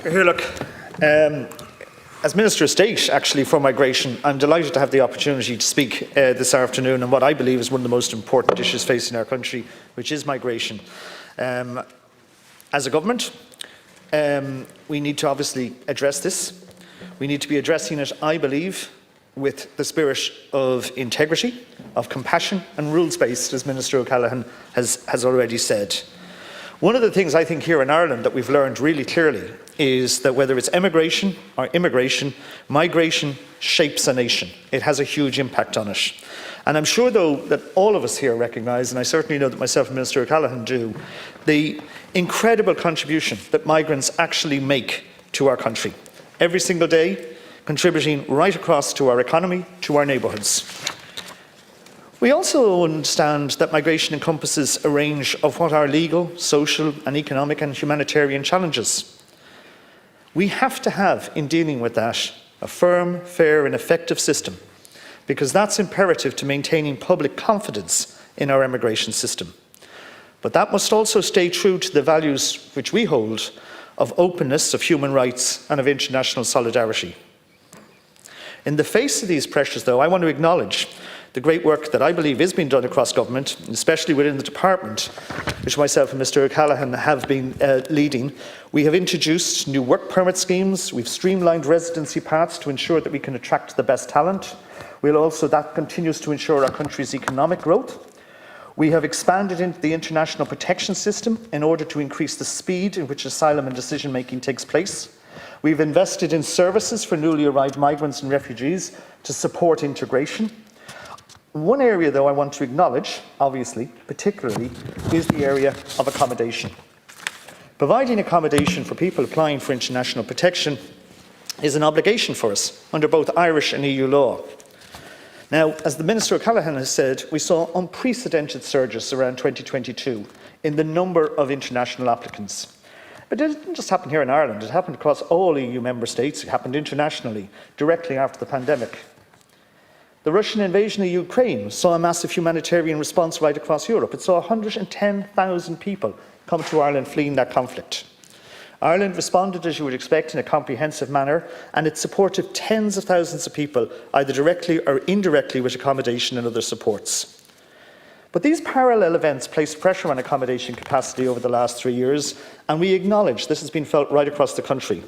Here, look, as Minister of State, actually, for migration, I'm delighted to have the opportunity to speak this afternoon on what I believe is one of the most important issues facing our country, which is migration. As a government, we need to obviously address this. We need to be addressing it, I believe, with the spirit of integrity, of compassion and rules-based, as Minister O'Callaghan has already said. One of the things I think here in Ireland that we've learned really clearly is that whether it's emigration or immigration, migration shapes a nation. It has a huge impact on it. And I'm sure, though, that all of us here recognise, and I certainly know that myself and Minister O'Callaghan do, the incredible contribution that migrants actually make to our country every single day, contributing right across to our economy, to our neighbourhoods. We also understand that migration encompasses a range of what are legal, social and economic and humanitarian challenges. We have to have, in dealing with that, a firm, fair and effective system, because that's imperative to maintaining public confidence in our immigration system. But that must also stay true to the values which we hold of openness, of human rights and of international solidarity. In the face of these pressures, though, I want to acknowledge the great work that I believe is being done across government, especially within the department, which myself and Mr O'Callaghan have been leading. We have introduced new work permit schemes, we've streamlined residency paths to ensure that we can attract the best talent. That continues to ensure our country's economic growth. We have expanded into the international protection system in order to increase the speed in which asylum and decision making takes place. We've invested in services for newly arrived migrants and refugees to support integration. One area, though, I want to acknowledge, obviously, particularly, is the area of accommodation. Providing accommodation for people applying for international protection is an obligation for us under both Irish and EU law. Now, as the Minister O'Callaghan has said, we saw unprecedented surges around 2022 in the number of international applicants. But it didn't just happen here in Ireland, it happened across all EU member states, it happened internationally, directly after the pandemic. The Russian invasion of Ukraine saw a massive humanitarian response right across Europe. It saw 110,000 people come to Ireland fleeing that conflict. Ireland responded, as you would expect, in a comprehensive manner, and it supported tens of thousands of people, either directly or indirectly, with accommodation and other supports. But these parallel events placed pressure on accommodation capacity over the last 3 years, and we acknowledge this has been felt right across the country.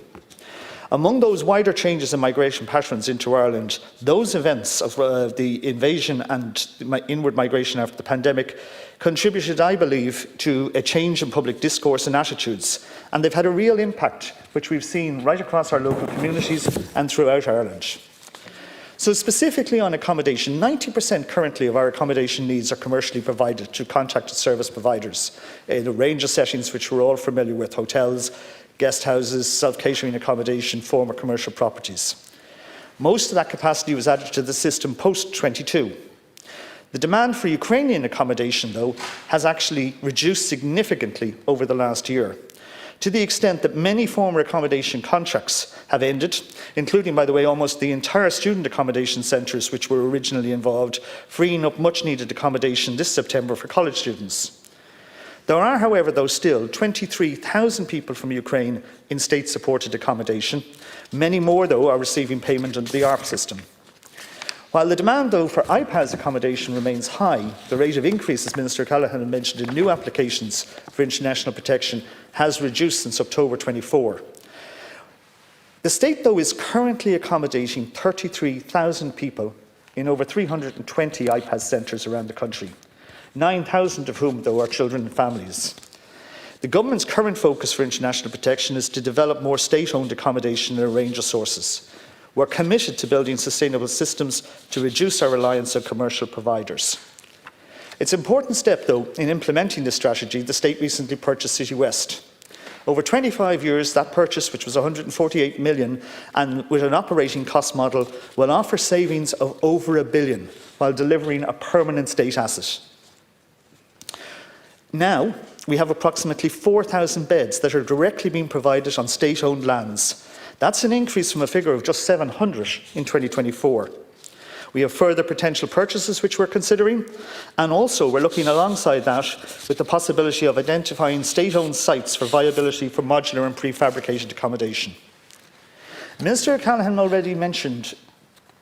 Among those wider changes in migration patterns into Ireland, those events of the invasion and inward migration after the pandemic contributed, I believe, to a change in public discourse and attitudes, and they've had a real impact, which we've seen right across our local communities and throughout Ireland. So specifically on accommodation, 90% currently of our accommodation needs are commercially provided to contracted service providers in a range of settings which we're all familiar with: hotels, guest houses, self-catering accommodation, former commercial properties. Most of that capacity was added to the system post-22. The demand for Ukrainian accommodation, though, has actually reduced significantly over the last year, to the extent that many former accommodation contracts have ended, including, by the way, almost the entire student accommodation centres which were originally involved, freeing up much-needed accommodation this September for college students. There are, however, still 23,000 people from Ukraine in state-supported accommodation. Many more, though, are receiving payment under the ARP system. While the demand, though, for IPAS accommodation remains high, the rate of increase, as Minister Callaghan mentioned, in new applications for international protection has reduced since October 24. The state, though, is currently accommodating 33,000 people in over 320 IPAS centres around the country. 9,000 of whom, though, are children and families. The government's current focus for international protection is to develop more state-owned accommodation in a range of sources. We're committed to building sustainable systems to reduce our reliance on commercial providers. It's an important step, though, in implementing this strategy. The state recently purchased City West. Over 25 years, that purchase, which was 148 million, and with an operating cost model, will offer savings of over £1 billion, while delivering a permanent state asset. Now, we have approximately 4,000 beds that are directly being provided on state-owned lands. That's an increase from a figure of just 700 in 2024. We have further potential purchases which we're considering, and also we're looking alongside that with the possibility of identifying state-owned sites for viability for modular and prefabricated accommodation. Minister Callaghan already mentioned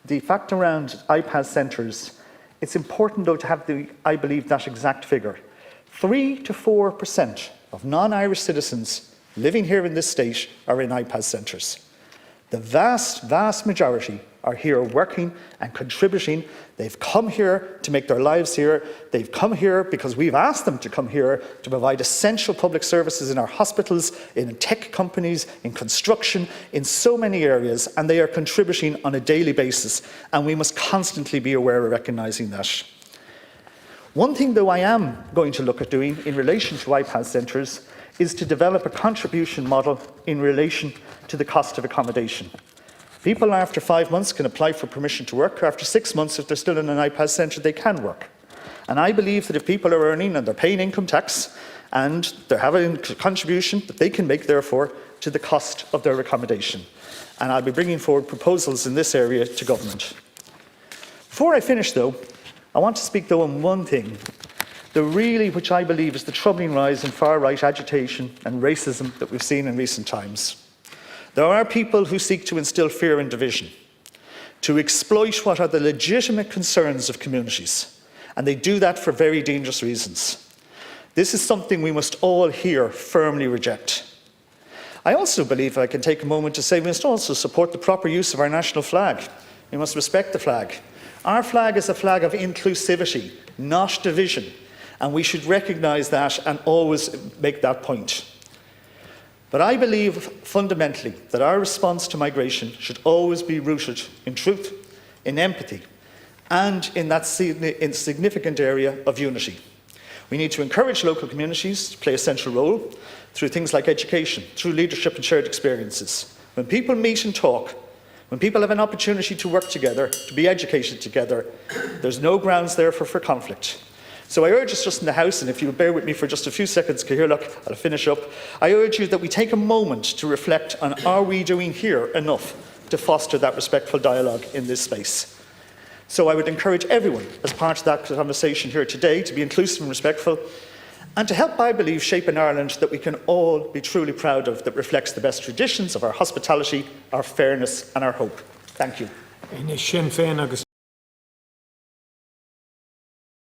the fact around IPAS centres. It's important, though, to have I believe, that exact figure. 3 to 4% of non-Irish citizens living here in this state are in IPAS centres. The vast, vast majority are here working and contributing. They've come here to make their lives here. They've come here because we've asked them to come here to provide essential public services in our hospitals, in tech companies, in construction, in so many areas, and they are contributing on a daily basis, and we must constantly be aware of recognising that. One thing, though, I am going to look at doing in relation to IPAS centres is to develop a contribution model in relation to the cost of accommodation. People after 5 months can apply for permission to work. After 6 months, if they're still in an IPAS centre, they can work. And I believe that if people are earning and they're paying income tax and they're having a contribution that they can make, therefore, to the cost of their accommodation. And I'll be bringing forward proposals in this area to government. Before I finish, though, I want to speak, though, on one thing, which I believe is the troubling rise in far-right agitation and racism that we've seen in recent times. There are people who seek to instill fear and division, to exploit what are the legitimate concerns of communities, and they do that for very dangerous reasons. This is something we must all here firmly reject. I also believe, if I can take a moment to say, we must also support the proper use of our national flag. We must respect the flag. Our flag is a flag of inclusivity, not division, and we should recognise that and always make that point. But I believe fundamentally that our response to migration should always be rooted in truth, in empathy, and in that significant area of unity. We need to encourage local communities to play a central role through things like education, through leadership and shared experiences. When people meet and talk, when people have an opportunity to work together, to be educated together, there's no grounds there for conflict. So I urge us just in the House, and if you would bear with me for just a few seconds, Cahir, look, I'll finish up. I urge you that we take a moment to reflect on, are we doing here enough to foster that respectful dialogue in this space? So I would encourage everyone, as part of that conversation here today, to be inclusive and respectful, and to help, I believe, shape an Ireland that we can all be truly proud of, that reflects the best traditions of our hospitality, our fairness and our hope. Thank you. Sinn Féin agus